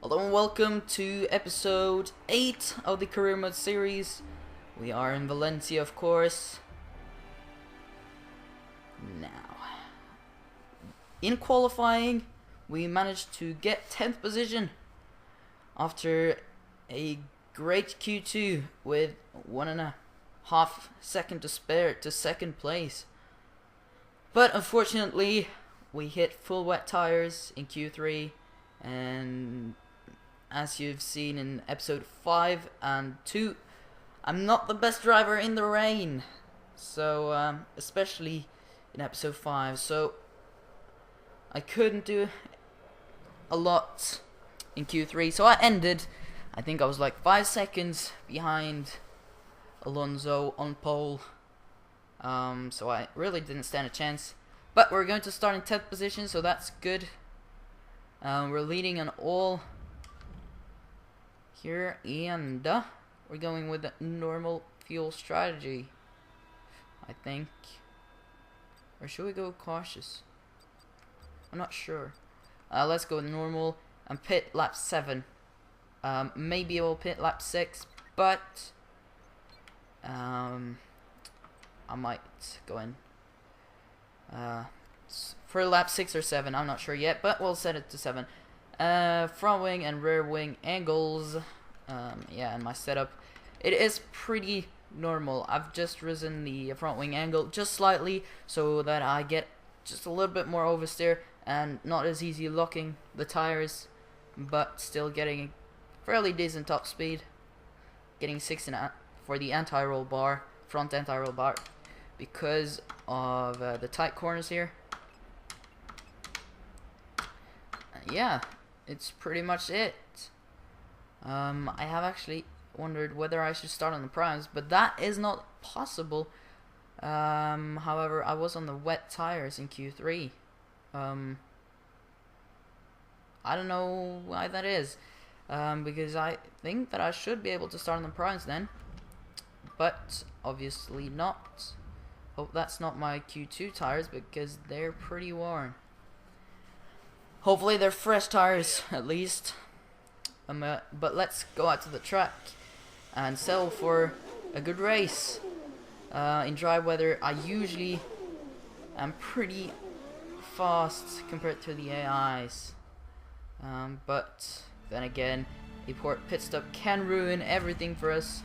Hello and welcome to episode 8 of the career mode series. We are in Valencia, of course. Now, in qualifying, we managed to get 10th position after a great Q2 with 1.5 seconds to spare to second place. But unfortunately, we hit full wet tires in Q3, and as you've seen in episode 5 and 2, I'm not the best driver in the rain. So, especially in episode 5. So, I couldn't do a lot in Q3. So, I ended, I think I was like 5 seconds behind Alonso on pole. So, I really didn't stand a chance. But we're going to start in 10th position, so that's good. We're leading on all here, and we're going with the normal fuel strategy, I think. Or should we go cautious? I'm not sure. Let's go with normal and pit lap 7. Maybe we'll pit lap 6, but I might go in for lap 6 or 7, I'm not sure yet, but we'll set it to 7. Front wing and rear wing angles, yeah, and my setup, it is pretty normal. I've just risen the front wing angle just slightly so that I get just a little bit more oversteer and not as easy locking the tires, but still getting fairly decent top speed. Getting 6 for the anti-roll bar, front anti-roll bar, because of the tight corners here. Yeah, it's pretty much it. I have actually wondered whether I should start on the primes, but that is not possible. However, I was on the wet tires in Q3. I don't know why that is, because I think that I should be able to start on the primes then, but obviously not. Hope that's not my Q2 tires, because they're pretty worn. Hopefully they're fresh tires, at least. But let's go out to the track and settle for a good race. In dry weather, I usually am pretty fast compared to the AIs. But then again, a poor pit stop can ruin everything for us.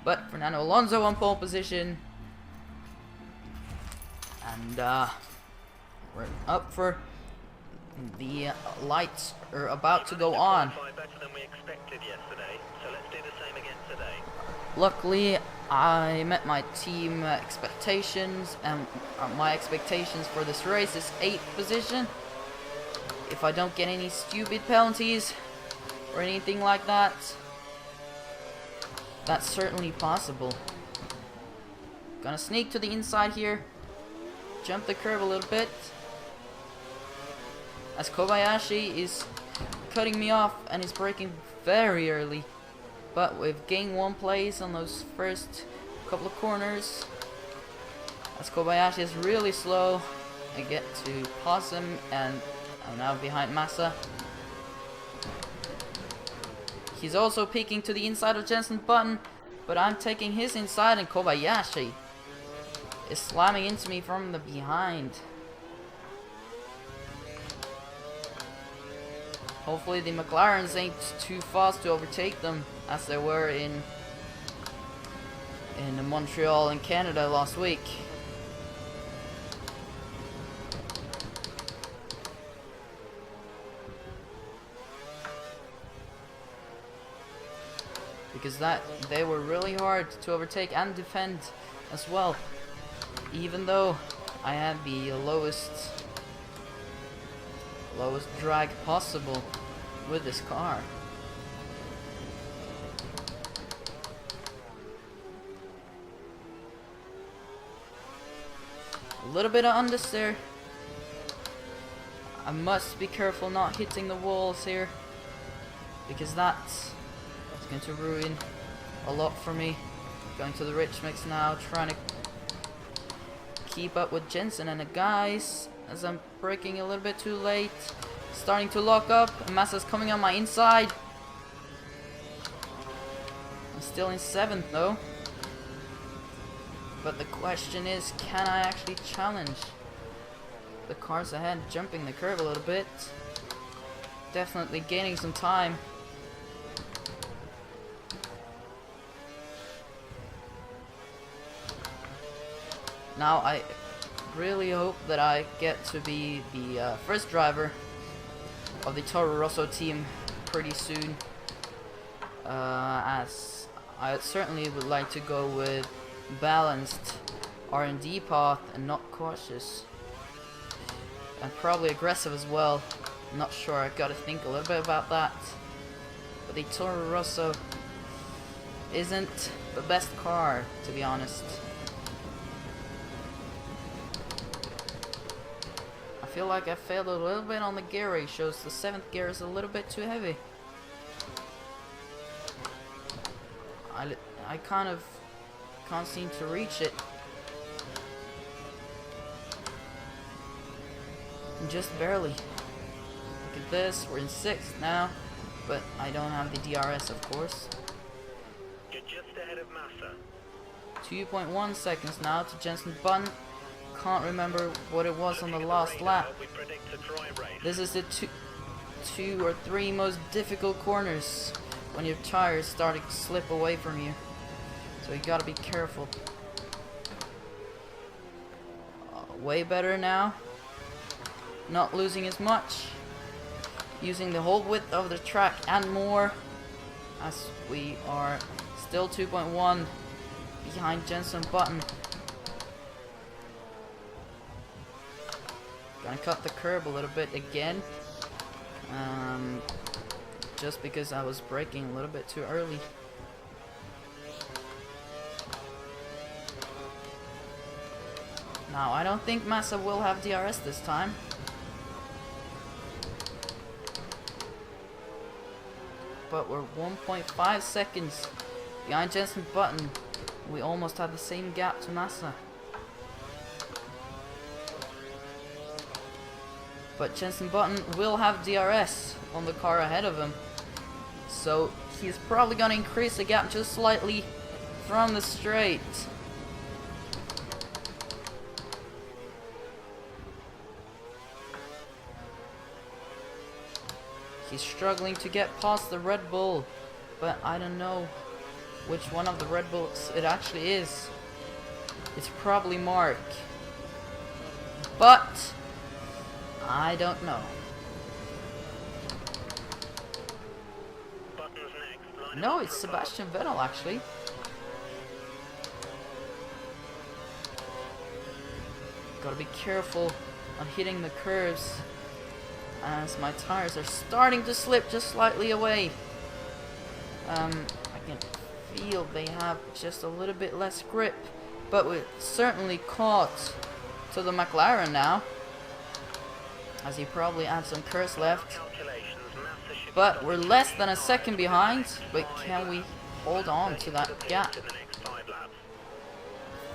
But Fernando Alonso on pole position. And we're up for the lights are about to go on. Luckily, I met my team expectations, and my expectations for this race is 8th position. If I don't get any stupid penalties or anything like that, that's certainly possible. Gonna sneak to the inside here, jump the curve a little bit, as Kobayashi is cutting me off and is braking very early. But we've gained 1 place on those first couple of corners, as Kobayashi is really slow. I get to pause him, and I'm now behind Massa. He's also peeking to the inside of Jensen Button, but I'm taking his inside, and Kobayashi is slamming into me from the behind. Hopefully the McLarens ain't too fast to overtake them, as they were in Montreal and Canada last week. Because they were really hard to overtake and defend as well. Even though I had the lowest drag possible with this car. A little bit of understeer. I must be careful not hitting the walls here, because that's going to ruin a lot for me. Going to the rich mix now, trying to keep up with Jensen and the guys, as I'm braking a little bit too late. starting to lock up. Massa's coming on my inside. I'm still in 7th though. But the question is, can I actually challenge the cars ahead, jumping the curve a little bit? Definitely gaining some time. Now I really hope that I get to be the first driver of the Toro Rosso team pretty soon, as I certainly would like to go with balanced R&D path and not cautious, and probably aggressive as well. Not sure, I've got to think a little bit about that. But the Toro Rosso isn't the best car, to be honest. I feel like I failed a little bit on the gear ratios. The 7th gear is a little bit too heavy. I kind of can't seem to reach it. Just barely. Look at this, we're in 6th now, but I don't have the DRS, of course. You're just ahead of Massa. 2.1 seconds now to Jenson Button. Can't remember what it was on the last lap. This is the two or three most difficult corners when your tires start to slip away from you. So you gotta be careful. Way better now. Not losing as much. Using the whole width of the track and more, as we are still 2.1 behind Jenson Button. Gonna cut the curb a little bit again, just because I was braking a little bit too early. Now I don't think Massa will have DRS this time. But we're 1.5 seconds behind Jenson Button. We almost had the same gap to Massa. But Jenson Button will have DRS on the car ahead of him. So he's probably going to increase the gap just slightly from the straight. He's struggling to get past the Red Bull, but I don't know which one of the Red Bulls it actually is. It's probably Mark, but I don't know. No, it's Sebastian Vettel actually. Gotta be careful on hitting the curves, as my tires are starting to slip just slightly away. I can feel they have just a little bit less grip, but we're certainly caught to the McLaren now, as he probably had some curves left. But we're less than a second behind, but can we hold on to that gap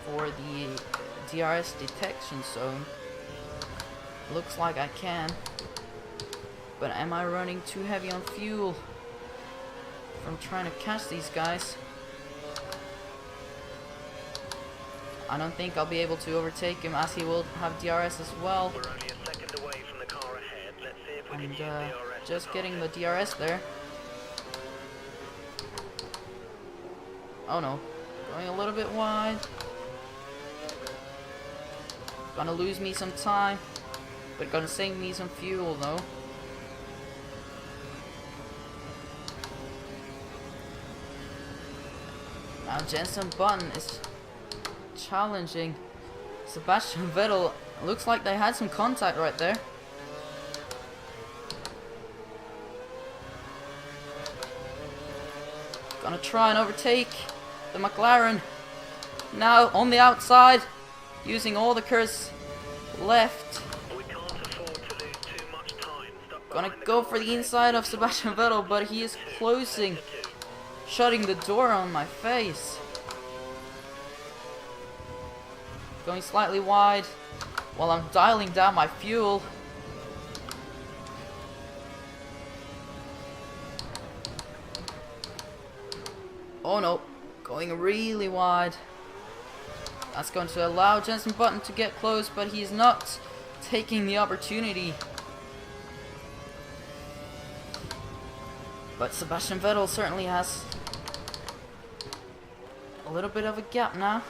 for the DRS detection zone? Looks like I can. But am I running too heavy on fuel from trying to catch these guys? I don't think I'll be able to overtake him, as he will have DRS as well. We're only a second away from the car ahead. Let's see if we can And use DRS just getting the DRS there. Oh no, going a little bit wide. Gonna lose me some time, but gonna save me some fuel though. Now Jenson Button is challenging Sebastian Vettel. Looks like they had some contact right there. Gonna try and overtake the McLaren. Now on the outside, using all the curves left. We can't afford to lose too much time. Gonna go for the inside of Sebastian Vettel, but he is closing, shutting the door on my face. Going slightly wide while I'm dialing down my fuel. Oh no, going really wide. That's going to allow Jensen Button to get close, but he's not taking the opportunity. But Sebastian Vettel certainly has a little bit of a gap now.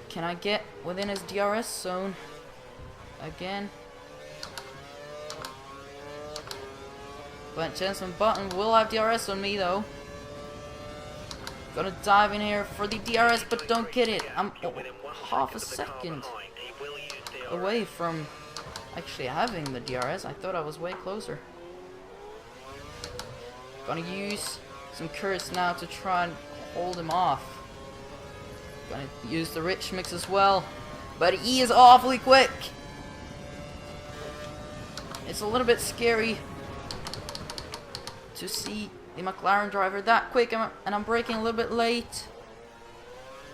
Can I get within his DRS zone again? But Jensen Button will have DRS on me though. Gonna dive in here for the DRS, but don't get it. I'm half a second away from actually having the DRS. I thought I was way closer. Gonna use some curse now to try and hold him off. Gonna use the rich mix as well, but he is awfully quick. It's a little bit scary to see the McLaren driver that quick, and I'm braking a little bit late,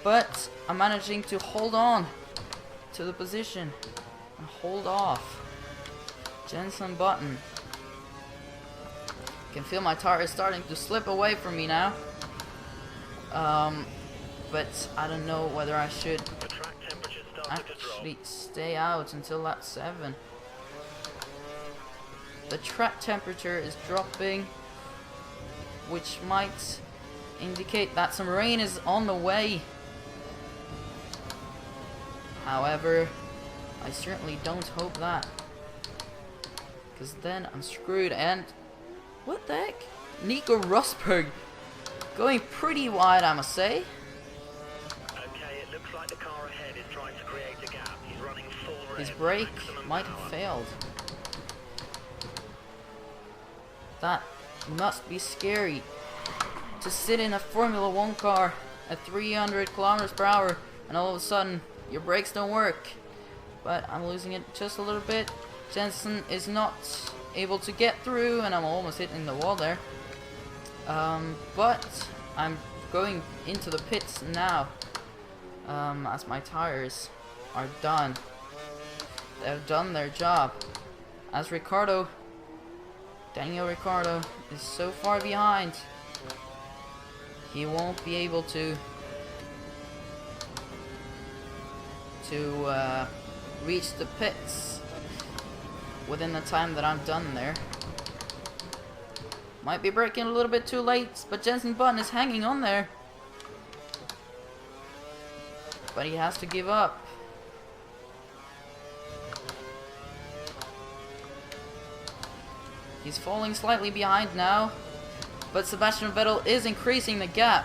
but I'm managing to hold on to the position and hold off Jensen Button. Can feel my tire is starting to slip away from me now. But I don't know whether I should actually stay out until lap 7. The track temperature is dropping, which might indicate that some rain is on the way. However, I certainly don't hope that, because then I'm screwed. And what the heck? Nico Rosberg going pretty wide, I must say. Okay, it looks like the car ahead is trying to create a gap. He's running full rev. His brake Maximum might have power. failed. That must be scary, to sit in a Formula 1 car at 300 kilometers per hour and all of a sudden your brakes don't work. But I'm losing it just a little bit. Jensen is not able to get through, and I'm almost hitting the wall there. But I'm going into the pits now, as my tires are done. They've done their job. As Daniel Ricciardo is so far behind, he won't be able to reach the pits within the time that I'm done there. Might be braking a little bit too late, but Jensen Button is hanging on there. But he has to give up. He's falling slightly behind now, but Sebastian Vettel is increasing the gap.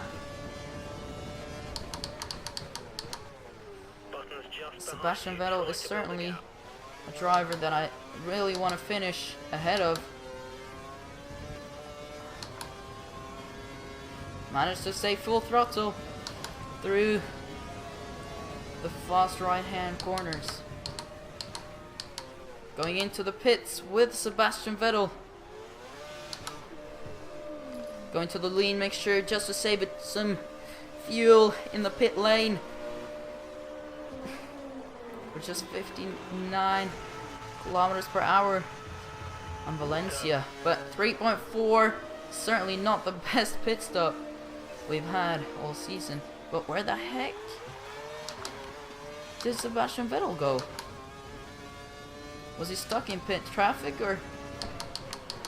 Button's just Sebastian behind you, Vettel trying is to build a certainly gap. a driver that I really want to finish ahead of. Managed to stay full throttle through the fast right-hand corners. Going into the pits with Sebastian Vettel. Going to the lean mixture just to save it some fuel in the pit lane. We're just 59 kilometers per hour on Valencia, but 3.4, certainly not the best pit stop we've had all season. But where the heck did Sebastian Vettel go? Was he stuck in pit traffic, or?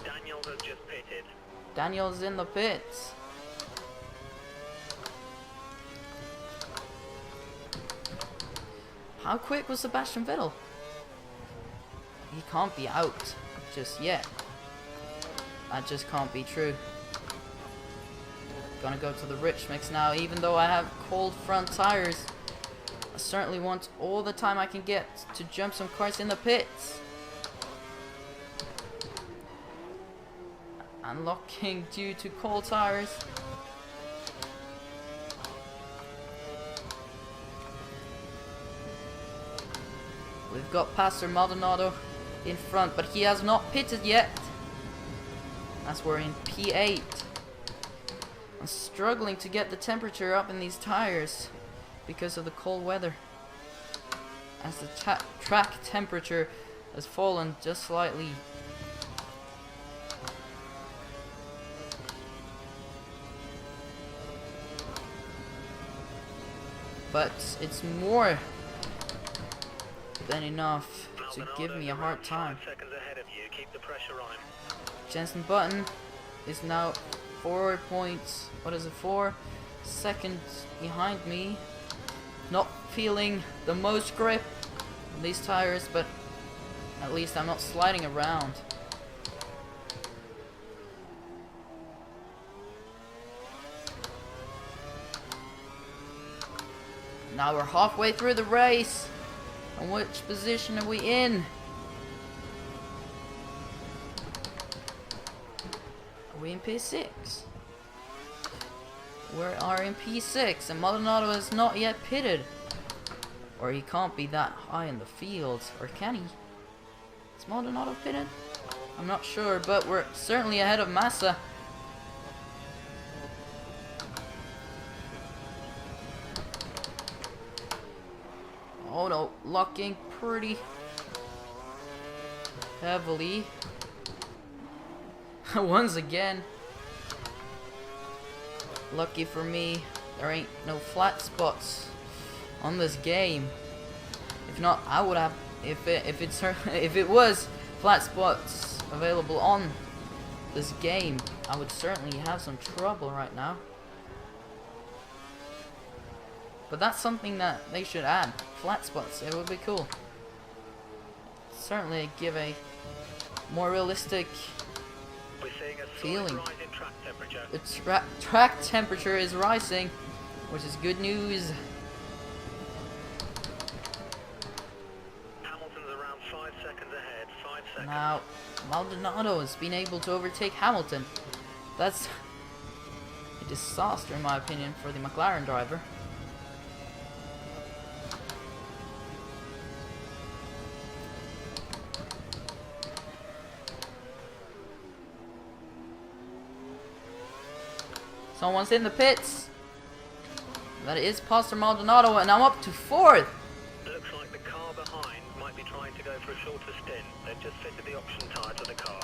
Daniel has just pitted. Daniel's in the pits. How quick was Sebastian Vettel? He can't be out just yet. That just can't be true. Gonna go to the rich mix now. Even though I have cold front tires, I certainly want all the time I can get to jump some cars in the pits. Unlocking due to cold tires. We've got Pastor Maldonado in front, but he has not pitted yet. As we're in P8. I'm struggling to get the temperature up in these tires because of the cold weather. As the track temperature has fallen just slightly. but it's more than enough to give me a hard time. 5 seconds ahead of you. Keep the pressure on him. Jensen Button is now 4 seconds behind me. Not feeling the most grip on these tires, but at least I'm not sliding around. Now we're halfway through the race. And which position are we in? Are we in P6? We are in P6, and Maldonado is not yet pitted. Or he can't be that high in the field. Or can he? Is Maldonado pitted? I'm not sure, but we're certainly ahead of Massa. Oh no, locking pretty heavily. Once again. Lucky for me, there ain't no flat spots on this game. If not, I would have. If it was flat spots available on this game, I would certainly have some trouble right now. But that's something that they should add. Flat spots. It would be cool. Certainly give a more realistic We're seeing a feeling. slight rise in track temperature. The track temperature is rising, which is good news. Hamilton's around 5 seconds ahead. 5 seconds. Now, Maldonado has been able to overtake Hamilton. That's a disaster in my opinion for the McLaren driver. Someone's in the pits. That is Pastor Maldonado, and I'm up to 4th. Looks like the car behind might be trying to go for a shorter stint. They've just fitted the option tyre to the car.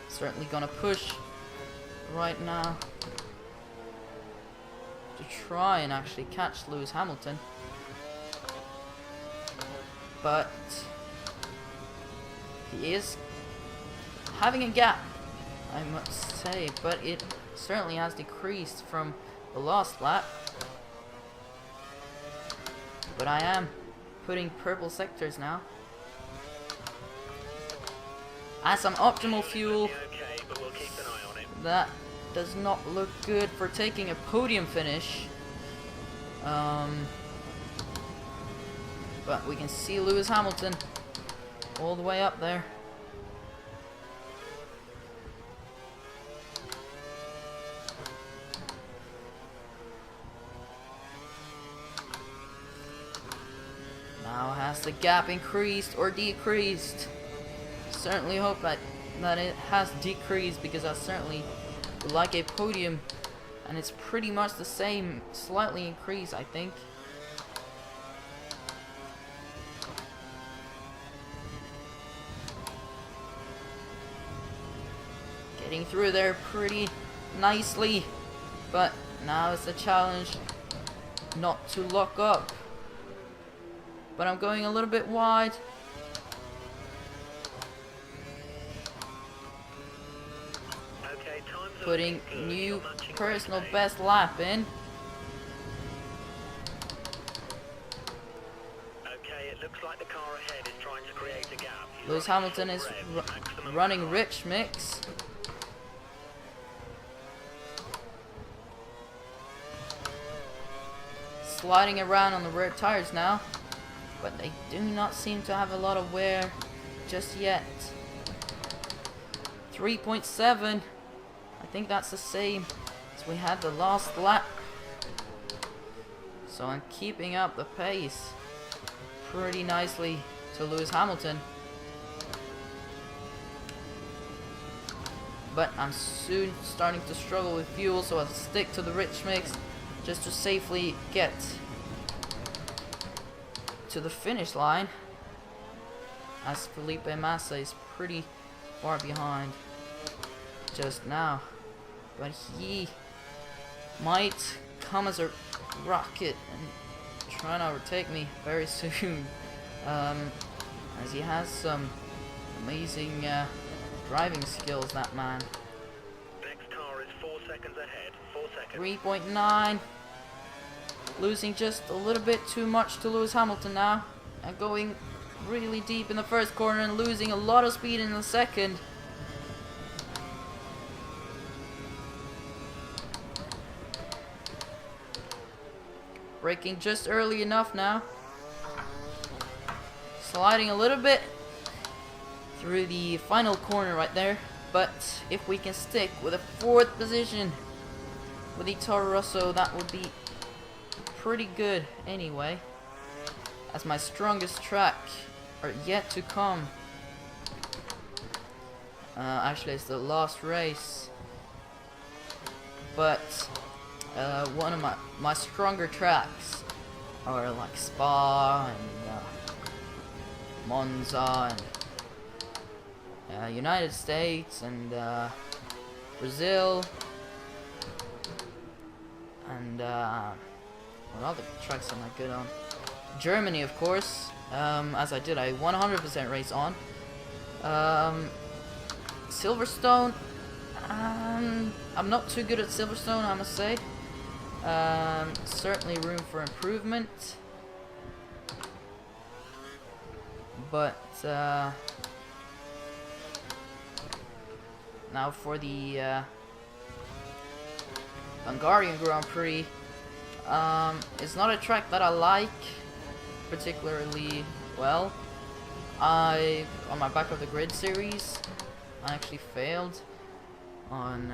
Certainly gonna push right now to try and actually catch Lewis Hamilton. But he is having a gap, I must say, but it certainly has decreased from the last lap. But I am putting purple sectors now. As some optimal fuel, Okay, but we'll keep an eye on it. that does not look good for taking a podium finish. But we can see Lewis Hamilton all the way up there. Now has the gap increased or decreased? Certainly hope that it has decreased, because I certainly would like a podium, and it's pretty much the same, slightly increased I think. Getting through there pretty nicely, but now it's a challenge not to lock up. But I'm going a little bit wide. Okay, time's Putting looking good. new You're matching personal pace. best lap in. Okay, it looks like the car ahead is trying to create a gap. He's Lewis running Hamilton is full rev, maximum running power. rich mix. Sliding around on the rear tires now, but they do not seem to have a lot of wear just yet. 3.7. I think that's the same as we had the last lap. So I'm keeping up the pace pretty nicely to Lewis Hamilton. But I'm soon starting to struggle with fuel, so I'll stick to the rich mix just to safely get to the finish line, as Felipe Massa is pretty far behind just now. But he might come as a rocket and try and overtake me very soon. As he has some amazing driving skills, that man. Next car is 4 seconds ahead. 4 seconds. 3.9. Losing just a little bit too much to Lewis Hamilton now. And going really deep in the first corner and losing a lot of speed in the second. Braking just early enough now. Sliding a little bit through the final corner right there. But if we can stick with a 4th position with the Toro Rosso, that would be pretty good anyway. As my strongest track are yet to come. Actually, it's the last race. But one of my stronger tracks are like Spa and Monza and United States and Brazil and what other tracks am I good on? Germany, of course, as I did a 100% race on. Silverstone, I'm not too good at Silverstone, I must say. Certainly room for improvement. But now for the Hungarian Grand Prix. It's not a track that I like particularly well. On my back of the grid series, I actually failed on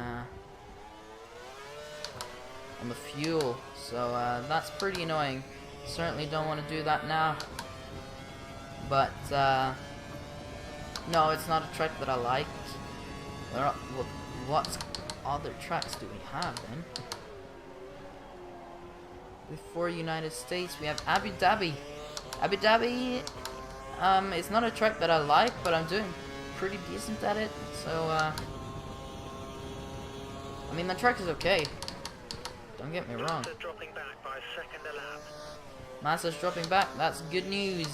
the fuel, so that's pretty annoying. Certainly don't want to do that now. But no, it's not a track that I like. What other tracks do we have then? Before United States, we have Abu Dhabi. Abu Dhabi, it's not a track that I like, but I'm doing pretty decent at it. So, I mean, the track is okay. Don't get me wrong. Massa's dropping back by a second a lap. Massa's dropping back. That's good news.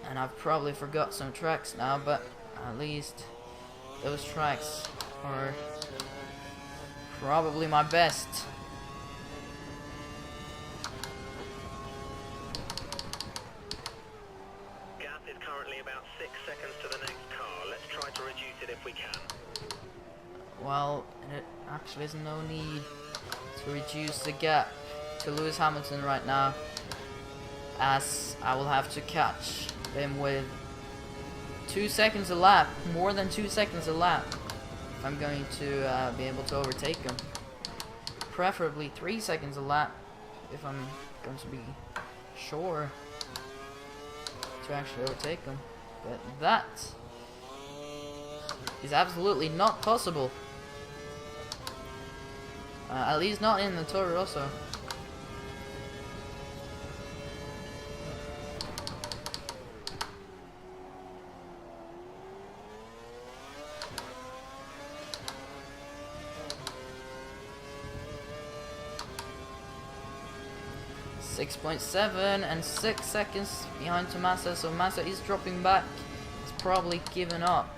And I've probably forgot some tracks now, but at least those tracks are probably my best. Gap is currently about 6 seconds to the next car. Let's try to reduce it if we can. Well, it actually has no need to reduce the gap to Lewis Hamilton right now, as I will have to catch him with 2 seconds a lap, more than 2 seconds a lap, if I'm going to be able to overtake him. Preferably 3 seconds a lap, if I'm going to be sure to actually overtake him. But that is absolutely not possible. At least not in the Toro Rosso. .7 and 6 seconds behind to Massa, so Massa is dropping back. He's probably given up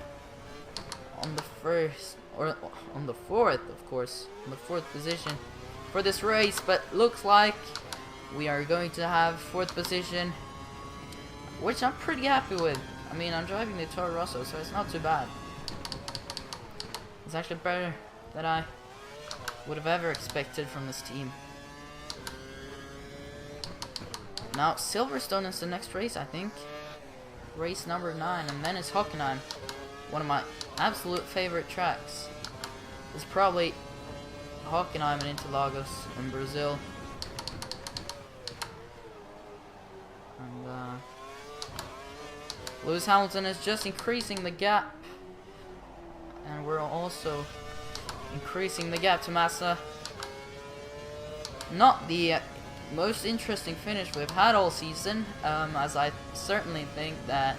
on the first, or on the 4th, of course, on the 4th position for this race, but looks like we are going to have 4th position, which I'm pretty happy with. I mean, I'm driving the Toro Rosso, so it's not too bad. It's actually better than I would have ever expected from this team. Now, Silverstone is the next race, I think. Race number 9, and then it's Hockenheim. One of my absolute favorite tracks. It's probably Hockenheim and Interlagos in Brazil. And Lewis Hamilton is just increasing the gap. And we're also increasing the gap to Massa. Not the most interesting finish we've had all season, as I certainly think that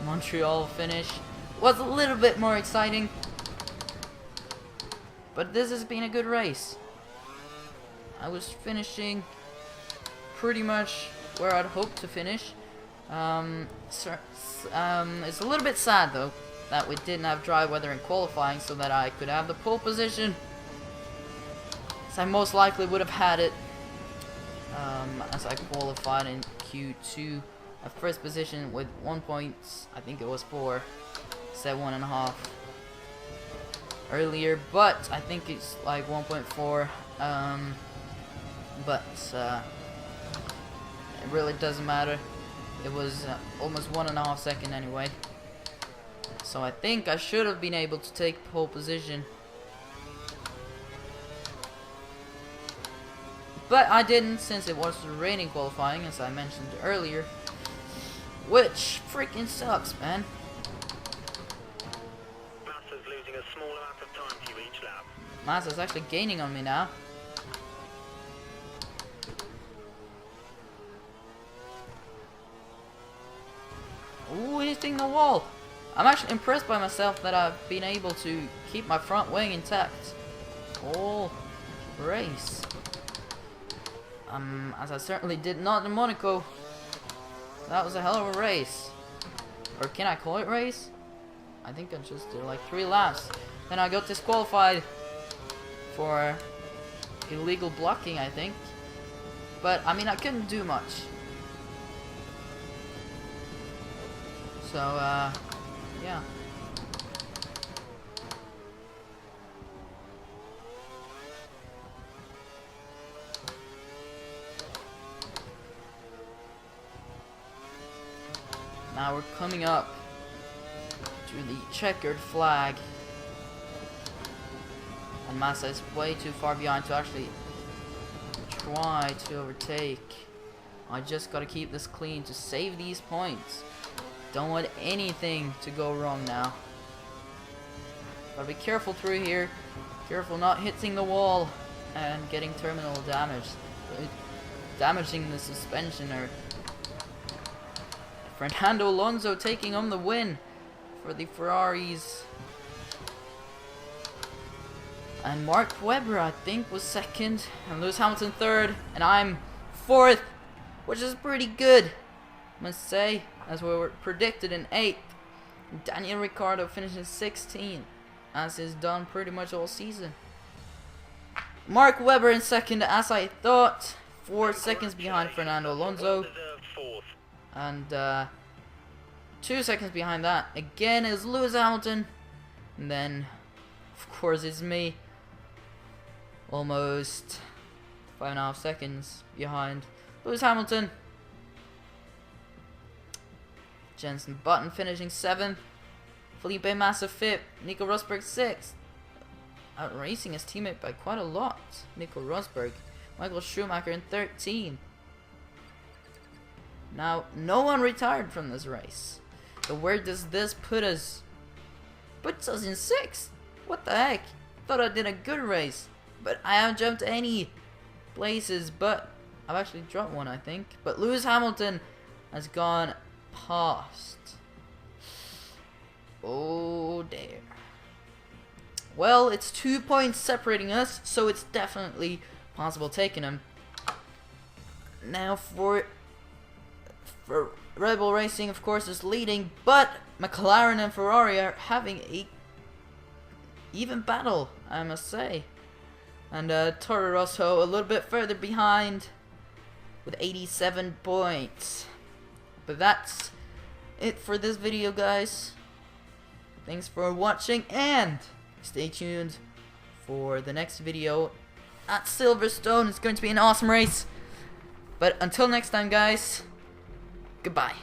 Montreal finish was a little bit more exciting, But this has been a good race. I was finishing pretty much where I'd hoped to finish. It's a little bit sad though that we didn't have dry weather in qualifying so that I could have the pole position. So I most likely would have had it as I qualified in Q2 at first position with 1 point, I think it was 4, said 1.5 earlier, but I think it's like 1.4, but it really doesn't matter. It was almost 1.5 seconds anyway, so I think I should have been able to take pole position, but I didn't, since it was raining qualifying, as I mentioned earlier, which freaking sucks, man. Massa's losing a small amount of time to you each lap. Massa's actually gaining on me now. Ooh, hitting the wall. I'm actually impressed by myself that I've been able to keep my front wing intact all race. As I certainly did not in Monaco. That was a hell of a race. Or can I call it race? I think I just did like 3 laps. Then I got disqualified for illegal blocking, I think. But I mean, I couldn't do much. So yeah. Now we're coming up to the checkered flag, and Massa is way too far behind to actually try to overtake. I just gotta keep this clean to save these points. Don't want anything to go wrong now. Gotta be careful through here. Careful not hitting the wall and getting terminal damage. Damaging the suspension. Or Fernando Alonso taking on the win for the Ferraris. And Mark Webber, I think, was second. And Lewis Hamilton third. And I'm fourth, which is pretty good, I must say, as we were predicted in 8th. Daniel Ricciardo finishes 16th, as is done pretty much all season. Mark Webber in second, as I thought, 4 seconds behind Fernando Alonso. And 2 seconds behind that again is Lewis Hamilton. And then, of course, it's me. Almost 5.5 seconds behind Lewis Hamilton. Jenson Button finishing 7th. Felipe Massa 5th. Nico Rosberg 6th. Outracing his teammate by quite a lot. Nico Rosberg. Michael Schumacher in 13th. Now, no one retired from this race. So where does this put us? Puts us in 6th. What the heck? Thought I did a good race. But I haven't jumped any places. But I've actually dropped one, I think. But Lewis Hamilton has gone past. Oh dear. Well, it's 2 points separating us, so it's definitely possible taking him. Now for Red Bull Racing, of course, is leading, but McLaren and Ferrari are having a even battle, I must say. And Toro Rosso a little bit further behind with 87 points. But that's it for this video, guys. Thanks for watching, and stay tuned for the next video at Silverstone. It's going to be an awesome race. But until next time, guys, goodbye.